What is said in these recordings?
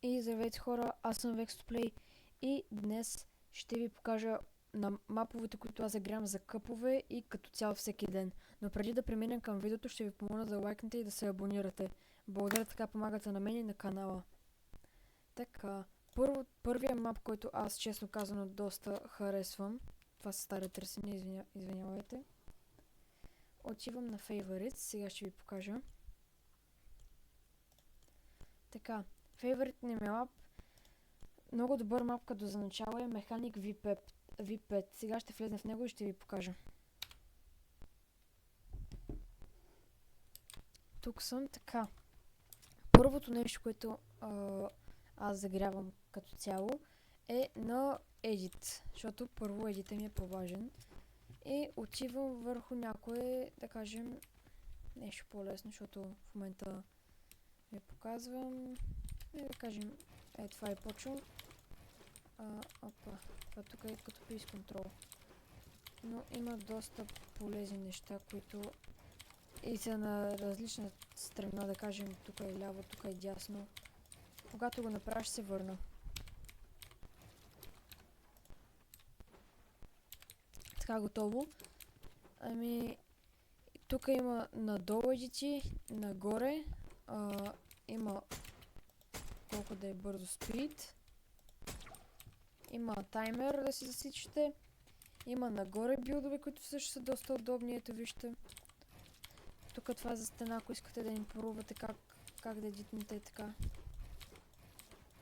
И здравейте хора, аз съм Vextoplay и днес ще ви покажа на маповете, които аз играм за къпове и като цяло всеки ден. Но преди да преминем към видеото, ще ви помоля да лайкнете и да се абонирате. Благодаря, така помагате на мен и на канала. Така, първия мап, който аз честно казано доста харесвам, това са стари търсения, извинявайте. Отивам на Favorites, сега ще ви покажа. Така, фейворитният ми мап, много добър мап като за начало е Механик V5. Сега ще влезем в него и ще ви покажа. Тук съм. Така. Първото нещо, което аз загрявам като цяло е на Edit, защото първо Edit ми е по-важен. И отивам върху някое, да кажем, нещо по-лесно, защото в момента ви показвам. И да кажем, това е почвам. Опа, това тук е като Peace Control. Но има доста полезни неща, които и са на различна страна, да кажем, тук е ляво, тук е дясно. Когато го направиш, ще се върна. Така, готово. Ами, тук има надолу едити, нагоре. Има колко да е бързо speed. Има таймер да си засичате. Има нагоре билдове, които също са доста удобни. Ето вижте. Тук това е за стена, ако искате да им пробвате как да едитнете така.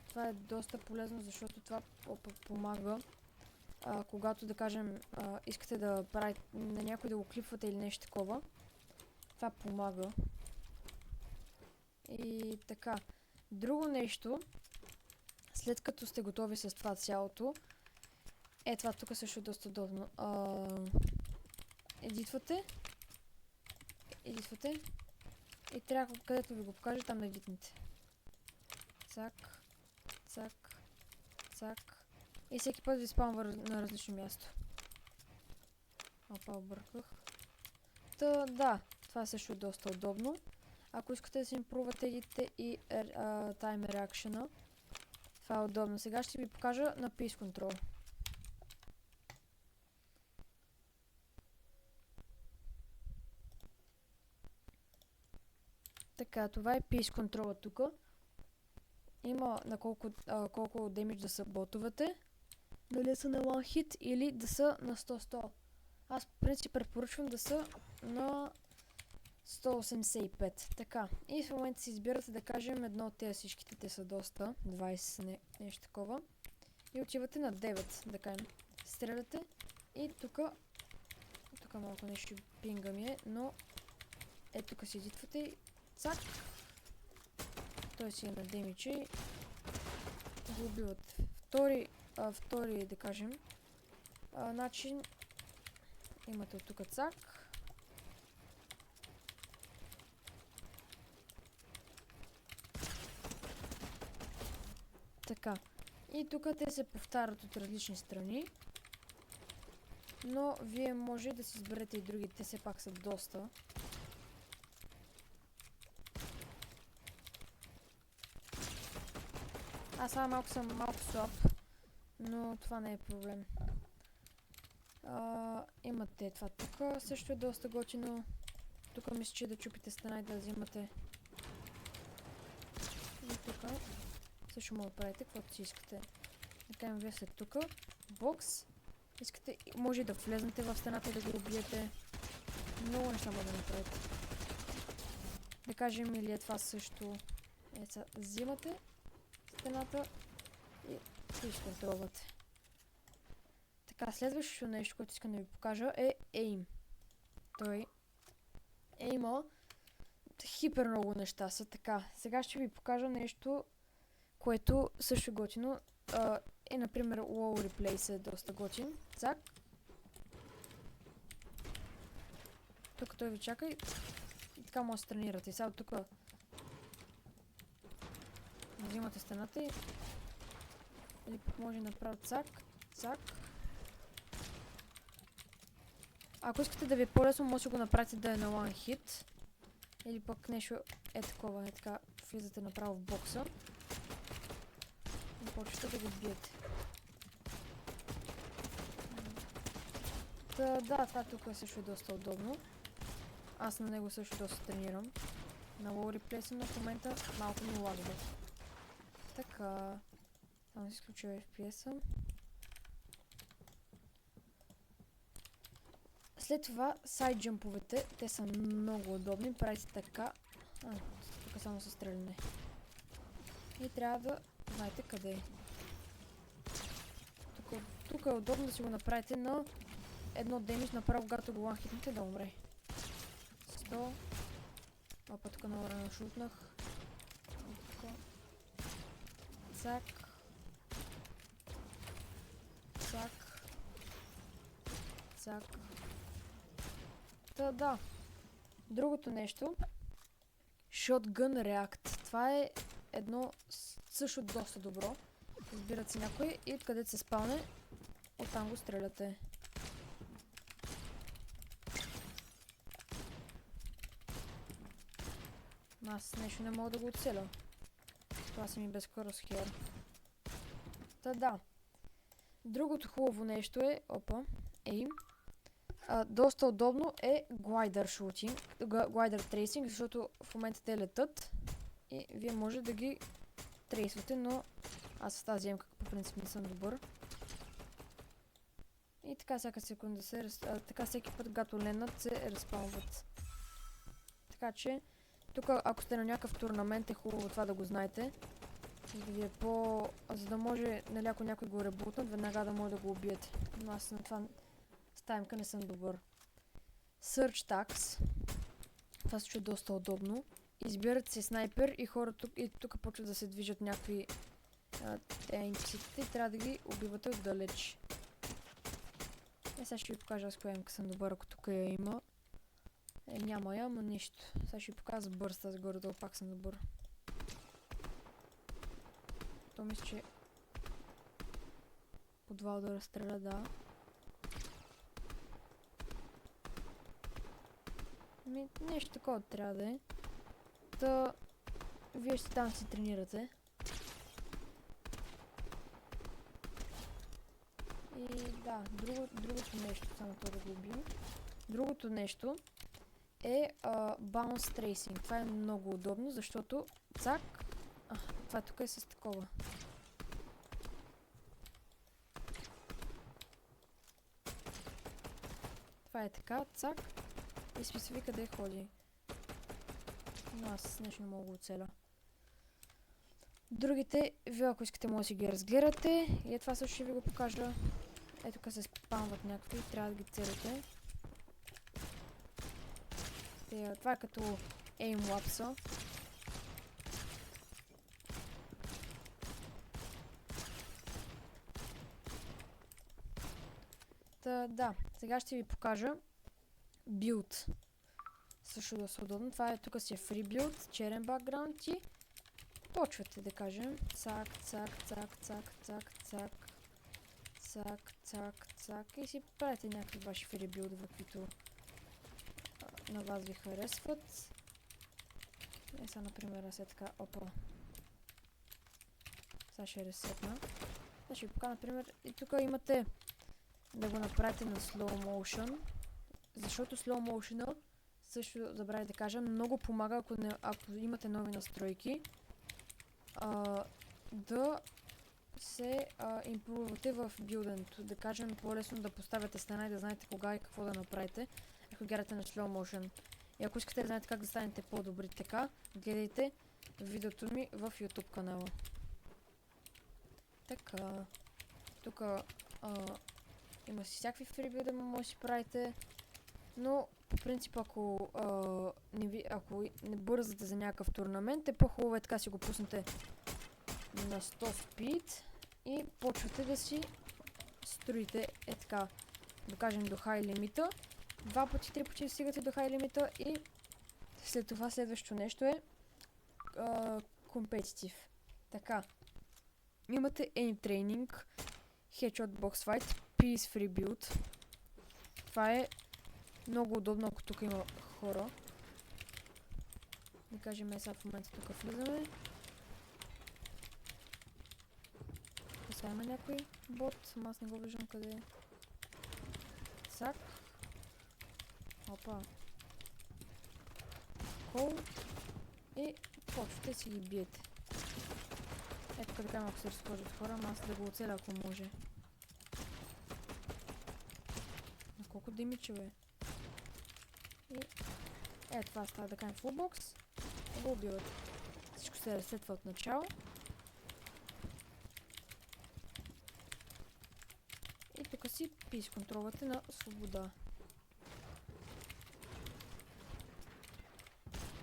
Това е доста полезно, защото това помага. Когато, да кажем, искате да правите на някой да го клипвате или нещо такова. Това помага. И така. Друго нещо, след като сте готови с това цялото, това тук също е доста удобно. Едитвате и трябва, където ви го покажа, там да едитнете. Цак, цак, цак. И всеки път ви спамва на различно място. Опа, обърках. Да, това също е доста удобно. Ако искате да си импрувате едите и таймер акшена, това е удобно. Сега ще ви покажа на Peace Control. Така, това е Peace Control тук. Има на колко демидж да са ботовете. Дали са на one hit или да са на 100-100. Аз в принцип препоръчвам да са на 185. Така. И в момента си избирате, да кажем, едно от тези всичките. Те са доста. 20 нещо такова. И отивате на 9, да кажем. Стреляте. И тук малко нещо пинга ми е, но тук си едитвате и цак. Той си е на демичи и го убиват. Втори, да кажем, начин. Имате от тук цак. Така. И тук те се повтарят от различни страни. Но вие може да си изберете и другите. Те все пак са доста. Аз само съм малко слаб. Но това не е проблем. Имате това тук. Също е доста готино. Тук мисля, че да чупите стена и да взимате. И тук също може да правите каквото си искате. Да кажем, вие след тук. Бокс. Искате, може да влезнете в стената и да го убиете. Много неща може да направите. Да кажем, или е това също. Взимате стената и си изконтролвате. Така, следващото нещо, което искам да ви покажа е Aim. Aim-а хипер много неща са. Така, сега ще ви покажа нещо, което също е готино. Например, Wall Replace е доста готин. Цак. Тук той ви чака и така може да тренирате. И сега тук взимате стената и или пък може да направя цак, цак. Ако искате да ви е по-лесно, може да го направите да е на one hit. Или пък нещо такова, така влизате направо в бокса. и почвате да го биете. Да, това тук също е доста удобно. Аз на него също доста тренирам. На low replay съм, но в момента малко ми лагва. Така. Само си изключва FPS-а. След това сайд джамповете, те са много удобни. Правите така. Тук само се стреляне. И трябва да знаете къде е. Тук е удобно да си го направите на едно демидж, направо когато го ланхитнете да умре. 100. Опа, тук много рано шутнах. Цак. Цак. Цак. Да. Другото нещо. Shotgun React. Това е едно също доста добро. Избират си някой и откъдето се спалне, оттам го стреляте. Аз нещо не мога да го оцеля. Това си ми безкоростен хер. Да. Другото хубаво нещо е, доста удобно е Glider Shooting, Glider Tracing, защото в момента те летат и вие може да ги трейсвате, но аз в тази емка по принцип не съм добър. И така всяка секунда така всеки път когато ленат се разпалват. Така че, тук ако сте на някакъв турнамент е хубаво това да го знаете. За да ви е за да може, нали, ако някой го ребутнат, веднага да може да го убиете. Но аз на това с таймка не съм добър. Search Tags. Това също е доста удобно. Избират се снайпер и хора тук почват да се движат някакви NPC-тите и трябва да ги убивате отдалеч. Сега ще ви покажа с коя емка съм добър, ако тук я има. Няма я, но нищо. Сега ще ви покажа бърста, аз горе-долу пак съм добър. То мисля, че по 2 удара стреля, да. Нещо такова трябва да е. Вие ще там си тренирате. И да, другото нещо, само това да го убим. Другото нещо е Bounce Tracing. Това е много удобно, защото цак. Това тук е с такова. Това е така, цак. И списъви къде ходи. Но аз нещо не мога да го оцеля. Другите, вие ако искате може да си ги разгледате. И това също ще ви го покажа. Ето тук се спамват някакви, трябва да ги целите. Това е като aim-lapse. Да, сега ще ви покажа build. Също доста удобно. Това е тук си е free build, черен бакграунд и почвате да кажем цак, цак, цак, цак, цак, цак, цак, цак, цак и си правите някакви ваши free build-ове, които на вас ви харесват. И сега, например, аз е така, Сега ще ресетна. Сега ще ви покажа, например, и тук имате да го направите на slow motion, защото slow motion също забравя да кажа, много помага, ако имате нови настройки, да се импрувате в билденето. Да кажем, по-лесно да поставяте стена и да знаете кога и какво да направите, ако гледате на slow motion. И ако искате да знаете как да станете по-добри така, гледайте видеото ми в YouTube канала. Така, тук има си всякакви фрибил да може да си правите, но по принцип ако не бързате за някакъв турнамент, е по-хубаво така си го пуснете на 100 спид и почвате да си строите така, да кажем до хай лимита. 2 пъти, 3 пъти стигате до хай лимита и след това следващото нещо е competitive. Така, имате aim training, headshot box fight, peace free build. Това е много удобно, ако тук има хора. Да кажем, сега в момента тук влизаме. Сега има някой бот, ама аз не го виждам къде е. Цак. Опа. Кол. И почвате си ги биете. Ето така малко се разхождат хора, ама аз да го оцеля ако може. На колко димиче бе? И ето това става да кажем фулбокс. И го убиват. Всичко се ресетва от начало. И тук си пис контролвате на свобода.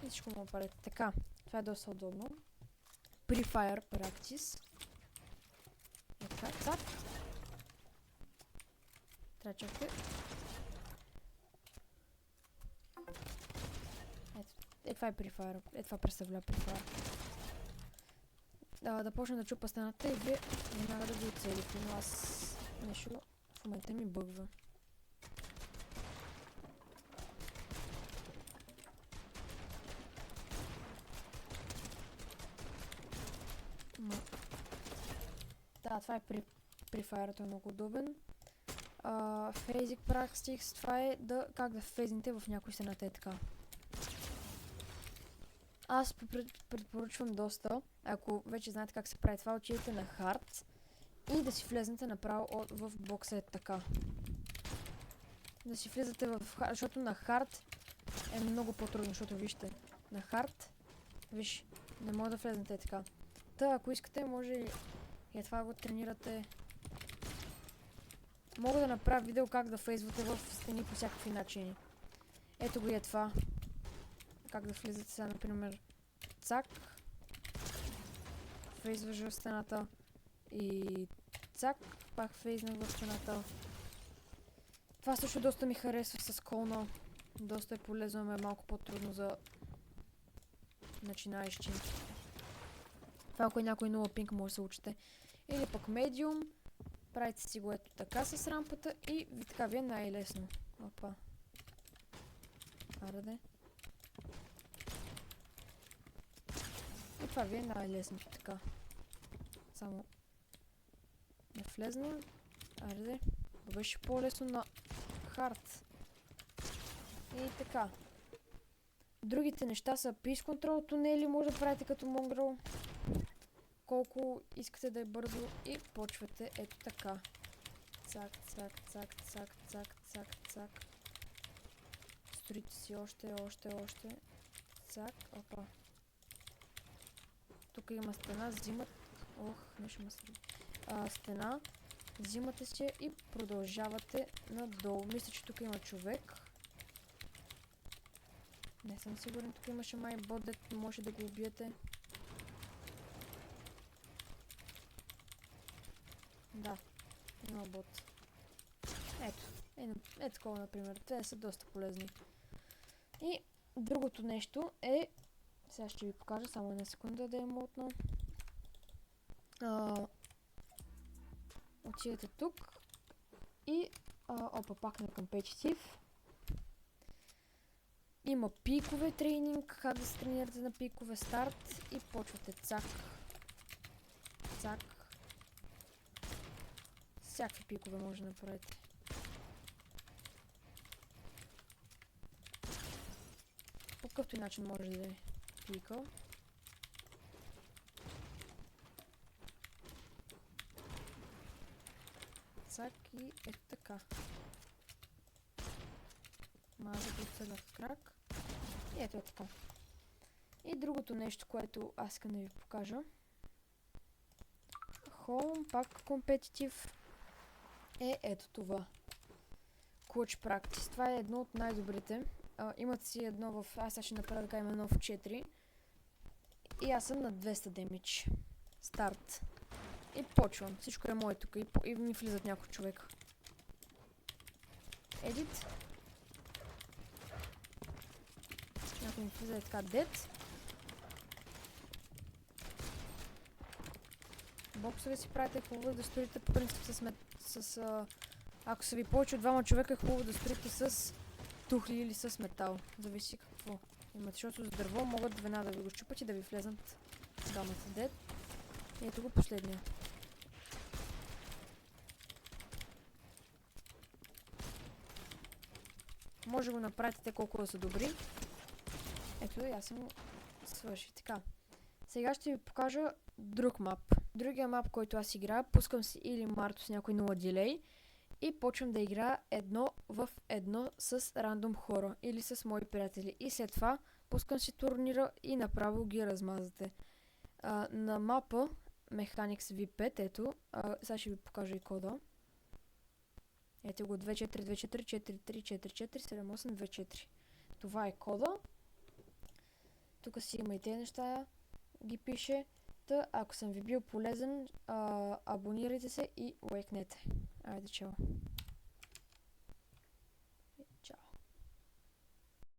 И всичко му правите. Така, това е доста удобно. Pre-fire practice. Е така, цак. Трябва чакате. Ето, това е Pre-fire. Ето това представлява Pre-fire. Да почна да чупа стената и вие веднага да го оцелите, но аз нещо в момента ми бъгва. Да, това е Pre-fire, е много удобен. Phasic Practice, това е как да фейзните в някои стената е така. Аз предпоръчвам доста, ако вече знаете как се прави това, отидете на Hard и да си влезнете направо в бокса е така. Да си влезете в Hard, защото на Hard е много по-трудно, защото вижте, на Hard, виж, не може да влезнете така. Та, ако искате, може и това го тренирате. Мога да направя видео как да фейзвате в стени по всякакви начини. Ето го е това. Как да влизате сега, например, цак. Фейзваш в стената. И цак, пак фейзнах в стената. Това също доста ми харесва с колна. Доста е полезно, но е малко по-трудно за начинаещи. Това ако е някой нова пинг, може да се учите. Или пък медиум. Правите си го ето така с рампата и така ви е най-лесно. Опа. Араде. И това ви е най-лесно така. Само не влезна. Араде. Беше по-лесно на хард. И така. Другите неща са Peace Control тунели, може да правите като Mongrel. Колко искате да е бързо и почвате ето така. Цак, цак, цак, цак, цак, цак, цак. Строите си още. Цак, опа. Тук има стена, взимат... нещо ме среди. Стена, взимате си и продължавате надолу. Мисля, че тук има човек. Не съм сигурен, тук имаше май бот, дето може да го убиете. Да, има бот. Ето такова, например. Те са доста полезни. И другото нещо е... Сега ще ви покажа, само една секунда да е мутно. Отидете тук. И... опа, пак на Competitive. Има пикове тренинг, как да се тренирате на пикове, старт и почвате цак. Цак. Всякакви пикове може да направите. По какъвто и начин може да е пикал. Цак и ето така. Маза го отседна в крак. И ето е така. И другото нещо, което аз искам да ви покажа. Home, пак Competitive. Е ето това. Clutch Practice. Това е едно от най-добрите. Имат си едно в... Аз ще направя да кажем едно в 4. И аз съм на 200 демидж. Старт. И почвам. Всичко е мое тук. И ми влизат някой човек. Edit. Някой ми влиза е така дед. Боксове си правите, хубаво да строите по принцип ако са ви повече от двама човека, е хубаво да строите с тухли или с метал. Зависи какво имате, защото с дърво могат веднага да ви го щупат и да ви влезнат двамата дед. И ето го последния. Може да го направите те колко да са добри. Ето, аз съм го свърши. Така. Сега ще ви покажа друг мап. Другия мап, който аз играя, пускам си или Марто с някой 0 дилей и почвам да играя едно в едно с рандом хора или с мои приятели. И след това пускам си турнира и направо ги размазвате. На мапа Mechanics V5, ето, сега ще ви покажа и кода. Ето го 242443447824. Това е кода. Тук си има и тези неща, ги пише. Та, ако съм ви бил полезен, абонирайте се и лайкнете. Айде, чао!